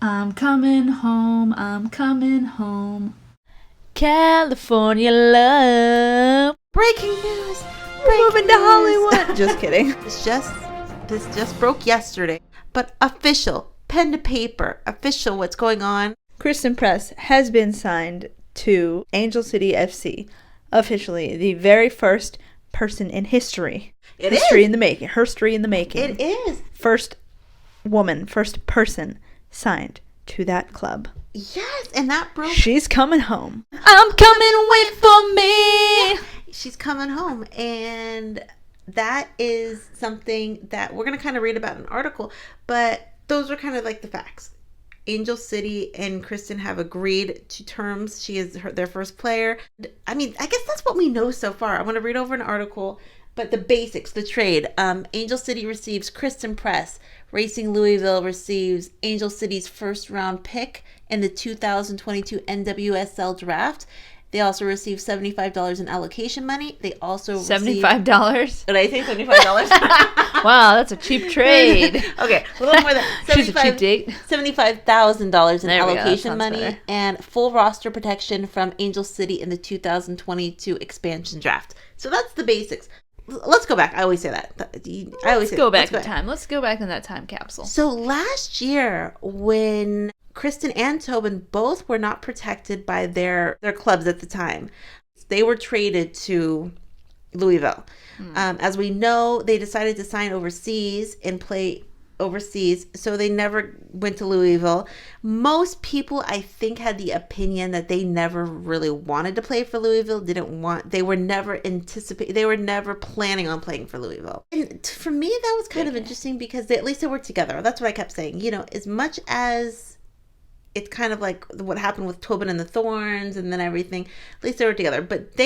I'm coming home, I'm coming home. California love. Breaking news! Moving to Hollywood. Just kidding. This just broke yesterday. But official, pen to paper, official what's going on. Christen Press has been signed to Angel City FC. Officially, the very first person in history. History in the making. Herstory in the making. It is. First woman, first person signed to that club. Yes, and that broke. She's coming home. I'm coming, wait for me. She's coming home, and that is something that we're going to kind of read about in an article, but those are kind of like the facts. Angel City and Christen have agreed to terms. She is their first player. I mean, I guess that's what we know so far. I want to read over an article, but the basics, the trade. Angel City receives Christen Press. Racing Louisville receives Angel City's first round pick in the 2022 NWSL draft. They also receive $75 in allocation money. They also $75? Did I say $75? Wow, that's a cheap trade. Okay, a little more than She's a cheap date. $75,000 in allocation money better. and full roster protection from Angel City in the 2022 expansion draft. So that's the basics. Let's go back. I always say that. Let's go back in time. Let's go back in that time capsule. So last year, when Christen and Tobin both were not protected by their clubs at the time, they were traded to Louisville. As we know, they decided to sign overseas and play overseas, so they never went to Louisville. Most people, I think, had the opinion that they never really wanted to play for Louisville. They were never planning on playing for Louisville. And for me, that was kind of interesting because at least they worked together. That's what I kept saying. You know, as much as it's kind of like what happened with Tobin and the Thorns and then everything, at least they were together. But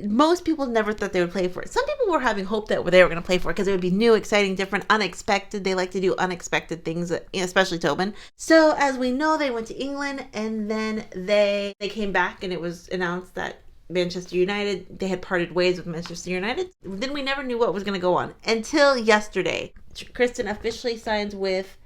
most people never thought they would play for it. Some people were having hope that they were going to play for it because it would be new, exciting, different, unexpected. They like to do unexpected things, especially Tobin. So as we know, they went to England and then they came back and it was announced that Manchester United, they had parted ways with Manchester United. Then we never knew what was going to go on until yesterday. Christen officially signs with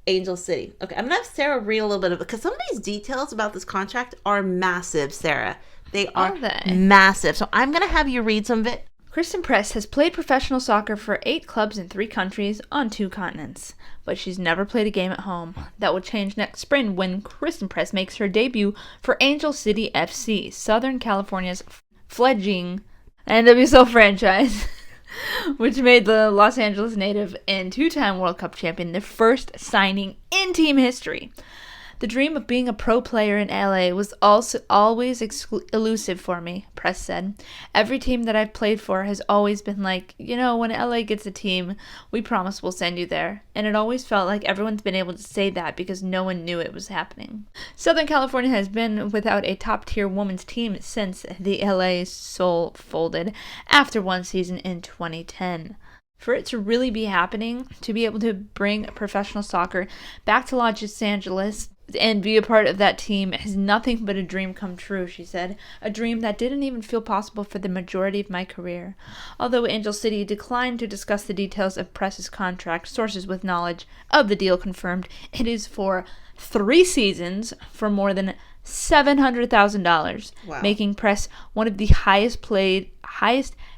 Angel City. Okay, I'm going to have Sarah read a little bit of it because some of these details about this contract are massive, Sarah. They are massive. So I'm going to have you read some of it. Christen Press has played professional soccer for 8 clubs in 3 countries on 2 continents, but she's never played a game at home. That will change next spring when Christen Press makes her debut for Angel City FC, Southern California's fledgling NWSL franchise, which made the Los Angeles native and 2-time World Cup champion the first signing in team history. The dream of being a pro player in LA was also always elusive for me, Press said. Every team that I've played for has always been like, when LA gets a team, we promise we'll send you there. And it always felt like everyone's been able to say that because no one knew it was happening. Southern California has been without a top-tier women's team since the LA Soul folded after one season in 2010. For it to really be happening, to be able to bring professional soccer back to Los Angeles and be a part of that team is nothing but a dream come true, she said. A dream that didn't even feel possible for the majority of my career. Although Angel City declined to discuss the details of Press's contract, sources with knowledge of the deal confirmed it is for 3 seasons for more than $700,000, making Press one of the highest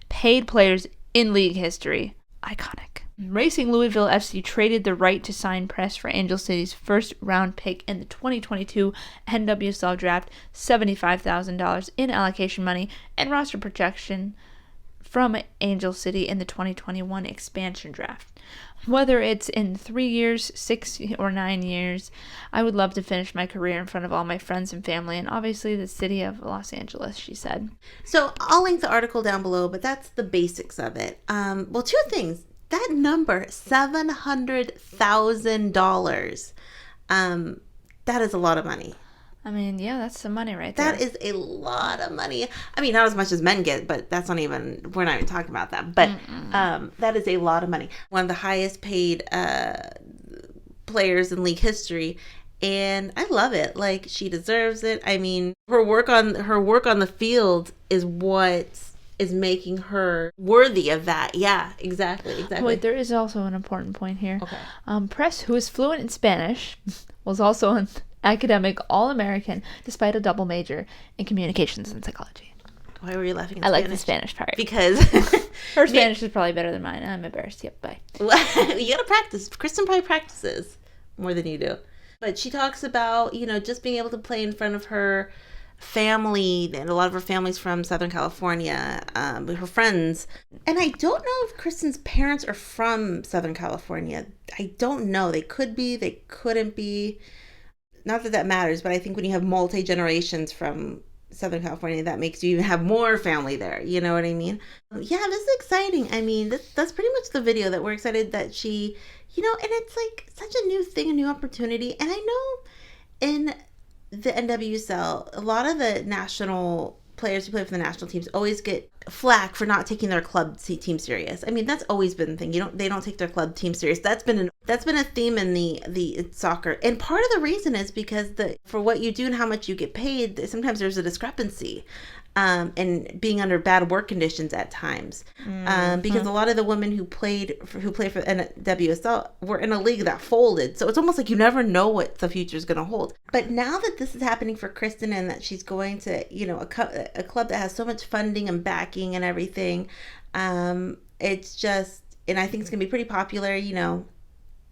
paid players in league history. Iconic. Racing Louisville FC traded the right to sign Press for Angel City's first round pick in the 2022 NWSL draft, $75,000 in allocation money, and roster protection from Angel City in the 2021 expansion draft. Whether it's in 3 years, 6 or 9 years, I would love to finish my career in front of all my friends and family and obviously the city of Los Angeles, she said. So I'll link the article down below, but that's the basics of it. 2 things. That number, $700,000, that is a lot of money. I mean, yeah, that's some money right there. That is a lot of money. I mean, not as much as men get, but we're not even talking about that. But that is a lot of money. One of the highest paid players in league history. And I love it. Like, she deserves it. I mean, her work on the field is what is making her worthy of that. Yeah, exactly. Wait, there is also an important point here. Okay. Press, who is fluent in Spanish, was also an academic All-American despite a double major in communications and psychology. Why were you laughing at I Spanish? like the Spanish part. Because her Spanish is probably better than mine. I'm embarrassed. Yep, bye. you gotta practice. Christen probably practices more than you do. But she talks about, just being able to play in front of her family, and a lot of her family's from Southern California, with her friends. And I don't know if Kristen's parents are from Southern California. I don't know. They could be, they couldn't be. Not that matters, but I think when you have multi-generations from Southern California, that makes you even have more family there. You know what I mean? Yeah, this is exciting. I mean, that's pretty much the video that we're excited that she, and it's like such a new thing, a new opportunity. And I know in the NWSL, a lot of the national players who play for the national teams always get flack for not taking their club team serious. I mean, that's always been the thing. They don't take their club team serious. That's been a theme in the soccer. And part of the reason is because for what you do and how much you get paid, sometimes there's a discrepancy. And being under bad work conditions at times, because a lot of the women who play for NWSL were in a league that folded, so it's almost like you never know what the future is going to hold. But now that this is happening for Christen and that she's going to a club that has so much funding and backing and everything, it's just, and I think it's going to be pretty popular.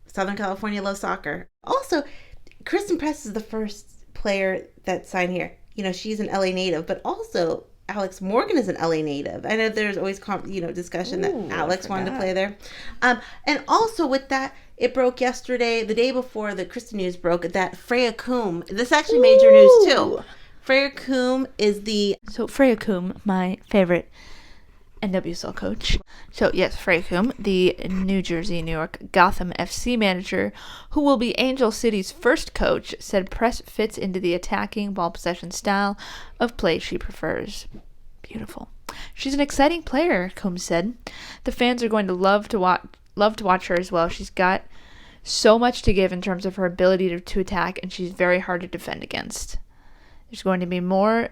Southern California loves soccer. Also, Christen Press is the first player that signed here. She's an LA native, but also Alex Morgan is an LA native. I know there's always discussion that Alex wanted to play there. And also with that, it broke yesterday, the day before the Christen news broke, that Freya Coombe, this actually major news too. Freya Coombe is Freya Coombe, my favorite NWSL coach. So yes, Freya Coombe, the New Jersey, New York, Gotham FC manager, who will be Angel City's first coach, said Press fits into the attacking ball possession style of play she prefers. Beautiful. She's an exciting player, Coombe said. The fans are going to love to watch her as well. She's got so much to give in terms of her ability to attack, and she's very hard to defend against. There's going to be more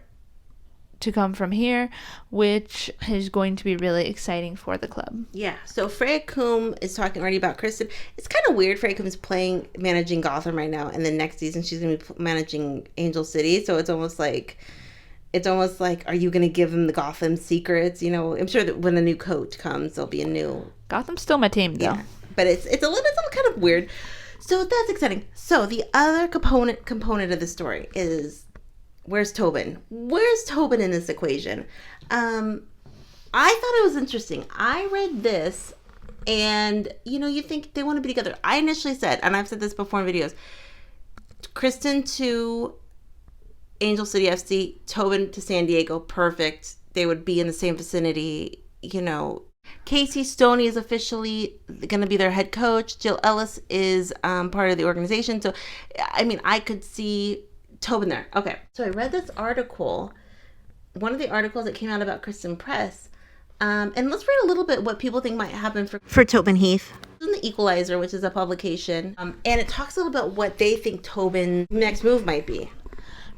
to come from here, which is going to be really exciting for the club. Yeah, so Freya Coombe is talking already about Christen. It's kind of weird. Freya Coombe's managing Gotham right now, and then next season she's going to be managing Angel City. So it's almost like, are you going to give them the Gotham secrets? I'm sure that when a new coach comes, there'll be a new. Gotham's still my team, though. Yeah, but it's a little kind of weird. So that's exciting. So the other component of the story is, where's Tobin? Where's Tobin in this equation? I thought it was interesting. I read this, and you think they want to be together. I initially said, and I've said this before in videos, Christen to Angel City FC, Tobin to San Diego, perfect. They would be in the same vicinity. Casey Stoney is officially going to be their head coach. Jill Ellis is part of the organization. So, I mean, I could see Tobin there. Okay. So I read this article, one of the articles that came out about Christen Press. And let's read a little bit what people think might happen for Tobin Heath. In the Equalizer, which is a publication. And it talks a little about what they think Tobin's next move might be.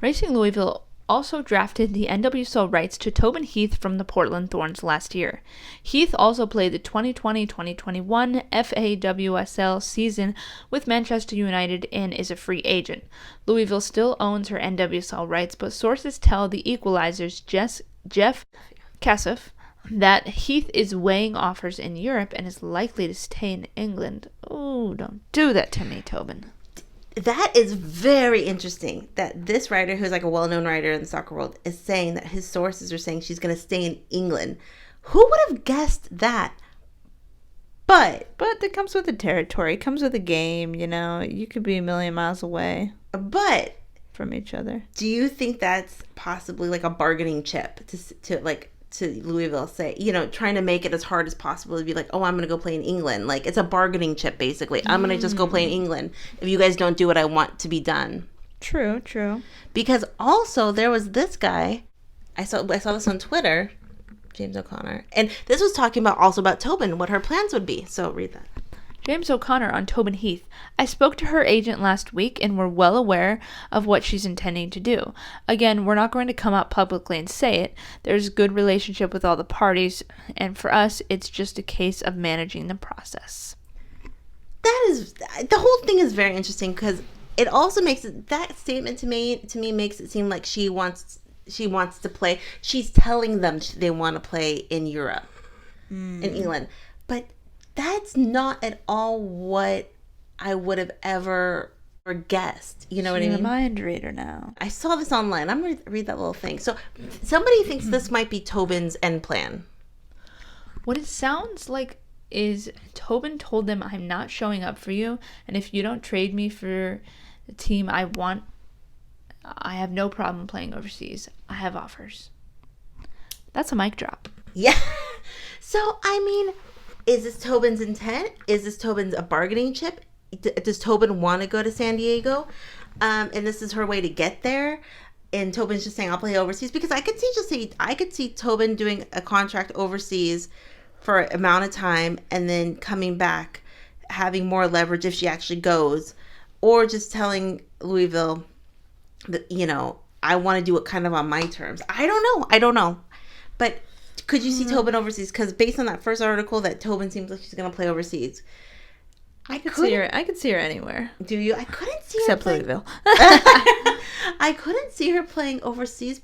Racing Louisville also drafted the NWSL rights to Tobin Heath from the Portland Thorns last year. Heath also played the 2020-2021 FAWSL season with Manchester United and is a free agent. Louisville still owns her NWSL rights, but sources tell the Equalizer's Jeff Kassoff that Heath is weighing offers in Europe and is likely to stay in England. Oh, don't do that to me, Tobin. That is very interesting that this writer, who's like a well-known writer in the soccer world, is saying that his sources are saying she's going to stay in England. Who would have guessed that? But it comes with the territory. It comes with the game, You could be a million miles away. But from each other. Do you think that's possibly like a bargaining chip to Louisville, say, trying to make it as hard as possible to be like, oh, I'm going to go play in England. Like, it's a bargaining chip, basically. I'm going to just go play in England if you guys don't do what I want to be done. True. Because also there was this guy, I saw this on Twitter, James O'Connor, and this was talking about Tobin, what her plans would be. So read that. James O'Connor on Tobin Heath. I spoke to her agent last week and we're well aware of what she's intending to do. Again, we're not going to come out publicly and say it. There's a good relationship with all the parties, and for us, it's just a case of managing the process. The whole thing is very interesting because it also makes that statement to me makes it seem like she wants to play. She's telling them they want to play in Europe, in England, but that's not at all what I would have ever guessed. You know what I mean? She's a mind reader now. I saw this online. I'm going to read that little thing. So somebody thinks this might be Tobin's end plan. What it sounds like is Tobin told them, I'm not showing up for you, and if you don't trade me for the team I want, I have no problem playing overseas. I have offers. That's a mic drop. Yeah. So, I mean, is this Tobin's intent? Is this Tobin's a bargaining chip? Does Tobin want to go to San Diego? And this is her way to get there? And Tobin's just saying, I'll play overseas? Because I could see Tobin doing a contract overseas for an amount of time and then coming back, having more leverage if she actually goes, or just telling Louisville that, you know, I want to do it kind of on my terms. I don't know. But could you see Tobin overseas? Because based on that first article, that Tobin seems like she's going to play overseas. I could see her anywhere. Do you? I couldn't see except her Louisville. I couldn't see her playing overseas,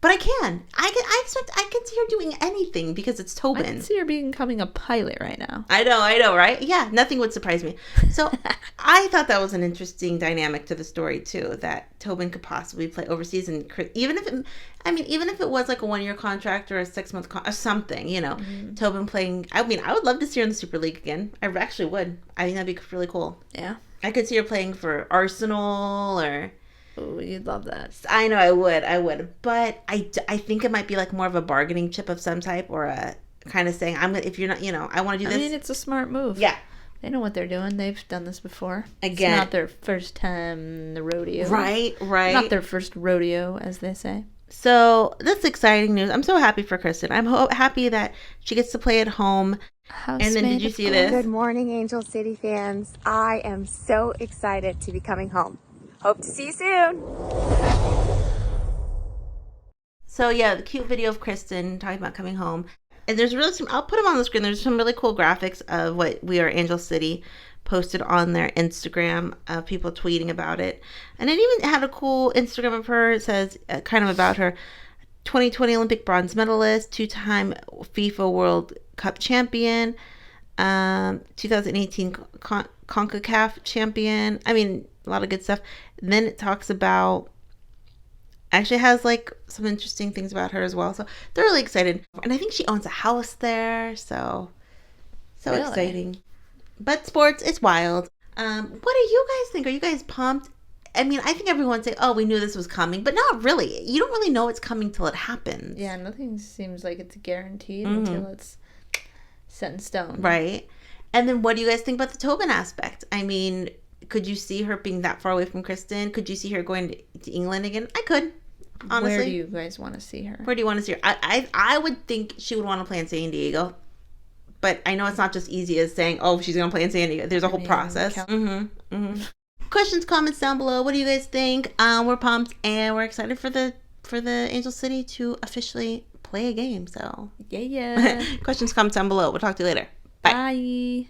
but I can. I can see her doing anything because it's Tobin. I can see her becoming a pilot right now. I know, right? Yeah, nothing would surprise me. So I thought that was an interesting dynamic to the story too, that Tobin could possibly play overseas, and even if it was like a 1-year contract or a 6-month or something, you know, Tobin playing. I mean, I would love to see her in the Super League again. I actually would. I think that'd be really cool. Yeah, I could see her playing for Arsenal or. Oh, you'd love that. I know I would. But I think it might be like more of a bargaining chip of some type, or a kind of saying, if you're not, you know, I want to do this. I mean, it's a smart move. Yeah. They know what they're doing. They've done this before. Again. It's not their first time the rodeo. Right. Not their first rodeo, as they say. So that's exciting news. I'm so happy for Christen. I'm happy that she gets to play at home. And then did you see this? Good morning, Angel City fans. I am so excited to be coming home. Hope to see you soon. So yeah, the cute video of Christen talking about coming home. And there's really I'll put them on the screen. There's some really cool graphics of what We Are Angel City posted on their Instagram of people tweeting about it. And it even had a cool Instagram of her. It says kind of about her 2020 Olympic bronze medalist, 2-time FIFA World Cup champion, 2018 CONCACAF champion. I mean, a lot of good stuff. And then it talks about, actually has like some interesting things about her as well. So they're really excited. And I think she owns a house there. So really exciting. But sports, it's wild. What do you guys think? Are you guys pumped? I mean, I think everyone's saying, oh, we knew this was coming, but not really. You don't really know it's coming till it happens. Yeah, nothing seems like it's guaranteed until it's set in stone. Right. And then what do you guys think about the Tobin aspect? I mean, could you see her being that far away from Christen? Could you see her going to England again? I could, honestly. Where do you guys want to see her? Where do you want to see her? I would think she would want to play in San Diego. But I know it's not just easy as saying, oh, she's going to play in San Diego. There's a whole process. Questions, comments down below. What do you guys think? We're pumped and we're excited for the Angel City to officially play a game. So yeah. questions, comments down below. We'll talk to you later. Bye. Bye.